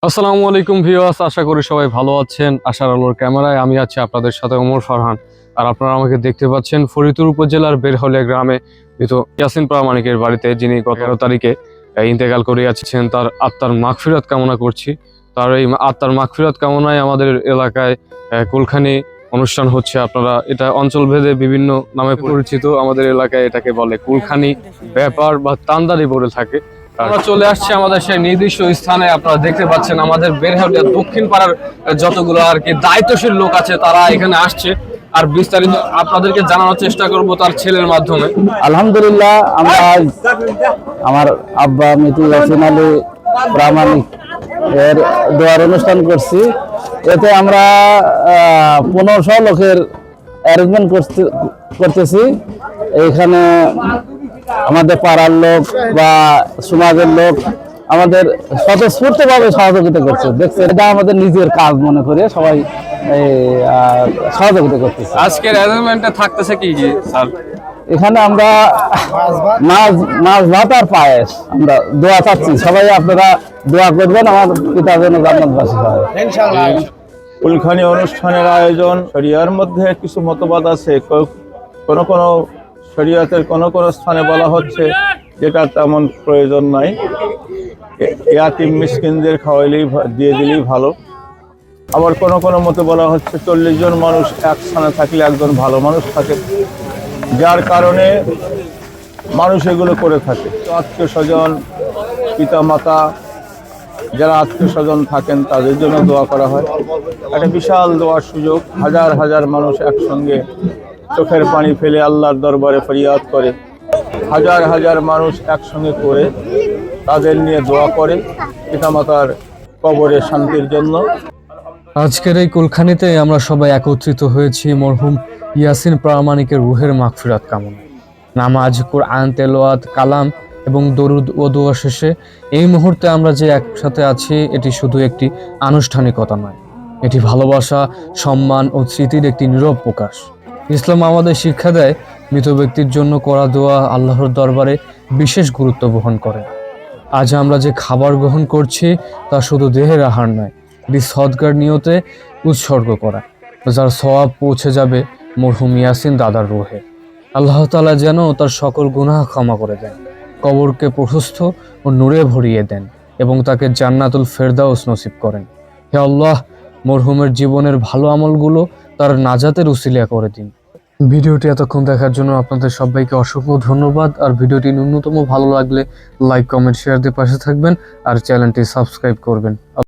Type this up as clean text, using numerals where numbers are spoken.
আসসালামু আলাইকুম ভিউয়ার্স, আশা করি সবাই ভালো আছেন। আশার আলোর ক্যামেরায় আমি আছি আপনাদের সাথে ওমর ফারহান। আর আপনারা আমাকে দেখতে পাচ্ছেন ফরিদপুর উপজেলার বেরহলিয়া গ্রামে মৃত ইয়াসিন প্রামাণিকের বাড়িতে, যিনি গত 11 তারিখে ইন্তেকাল করে যাচ্ছেন। তার আত্মার মাগফিরাত কামনা করছি। তার এই আত্মার মাগফিরাত কামনায় আমাদের এলাকায় কুলখানি অনুষ্ঠান হচ্ছে। আপনারা এটা অঞ্চলভেদে বিভিন্ন নামে পরিচিত। আমাদের এলাকায় এটাকে বলে কুলখানি, ব্যাপার বা তান্দারি বলে থাকে। আমরা চলে আসছি আমাদের সেই নির্দিষ্ট স্থানে। আপনারা দেখতে পাচ্ছেন আমাদের বেরহলিয়া দক্ষিণ পাড়ার যতগুলো আর কি দায়িত্বশীল লোক আছে তারা এখানে আসছে। আর বিস্তারিত আপনাদেরকে জানানোর চেষ্টা করব তার ছেলের মাধ্যমে। আলহামদুলিল্লাহ, আমরা আমার আব্বা মৃত্যু ইয়াসিন আলী প্রামাণিক এর দোয়ার অনুষ্ঠান করছি। এতে আমরা 1500 লোকের অ্যারেঞ্জমেন্ট করতেছি। এখানে আমাদের পাড়ার লোক বা সমাজের লোক আমাদের স্বতঃস্ফূর্তভাবে সহযোগিতা করছে। দেখছে এটা আমাদের নিজের কাজ মনে করে সবাই সহযোগিতা করতেছে। আজকের অ্যারেঞ্জমেন্টে থাকতেছে কি কি স্যার? এখানে আমরা মাছ ভাত আর পায়েস আমরা দোয়া চাচ্ছি। সবাই আপনারা দোয়া করবেন আমার পিতা যেন জান্নাতবাসী হয় ইনশাআল্লাহ। কুলখানি অনুষ্ঠানের আয়োজন শরিয়ার মধ্যে কিছু মতবাদ আছে। কোন কোন শরিয়াতের কোন কোন স্থানে বলা হচ্ছে যেটা তেমন প্রয়োজন নাই, ইয়াতিম মিসকিনদের খাওয়াইলেই দিয়ে দিলেই ভালো। আবার কোন কোন মতে বলা হচ্ছে 40 জন মানুষ এক স্থানে থাকলে একজন ভালো মানুষ থাকে, যার কারণে মানুষ এগুলো করে থাকে। আত্মীয় স্বজন, পিতা মাতা, যারা আত্মীয় স্বজন থাকেন তাদের জন্য দোয়া করা হয়। একটা বিশাল দোয়ার সুযোগ। হাজার হাজার মানুষ একসঙ্গে চোখের পানি ফেলে আল্লাহর দরবারে ফরিয়াদ করে, হাজার হাজার মানুষ একসঙ্গে করে তাদের নিয়ে দোয়া করে পিতামাতার কবরে শান্তির জন্য। আজকের এই কুলখানিতে আমরা সবাই একত্রিত হয়েছি মরহুম ইয়াসিন প্রামাণিকের রুহের মাগফিরাত কামনায়। নামাজ, কুরআন তেলাওয়াত, কালাম এবং দরুদ ও দোয়া শেষে এই মুহূর্তে আমরা যে একসাথে আছি এটি শুধু একটি আনুষ্ঠানিকতা নয়, এটি ভালোবাসা, সম্মান ও স্মৃতির একটি নীরব প্রকাশ। ইসলাম আমাদের শিক্ষা দেয় মৃত ব্যক্তির জন্য করা দোয়া আল্লাহর দরবারে বিশেষ গুরুত্ব বহন করে। আজ আমরা যে খাবার গ্রহণ করছি তা শুধু দেহের আহার নয়, এটি সদকার নিয়তে উৎসর্গ করা, যার সওয়াব পৌঁছে যাবে মরহুম ইয়াসিন দাদার রুহে। আল্লাহ তাআলা যেন তার সকল গুনাহ ক্ষমা করে দেন, কবরকে প্রশস্ত ও নূরে ভরিয়ে দেন এবং তাকে জান্নাতুল ফেরদাউস নসিব করেন। হে আল্লাহ, মরহুমের জীবনের ভালো আমলগুলো তার নাজাতের উসিলা করে দিন। ভিডিওটি এতক্ষণ দেখার জন্য আপনাদের সবাইকে অসংখ্য ধন্যবাদ। আর ভিডিওটি ন্যূনতম ভালো লাগলে লাইক, কমেন্ট, শেয়ার দিয়ে পাশে থাকবেন আর চ্যানেলটি সাবস্ক্রাইব করবেন।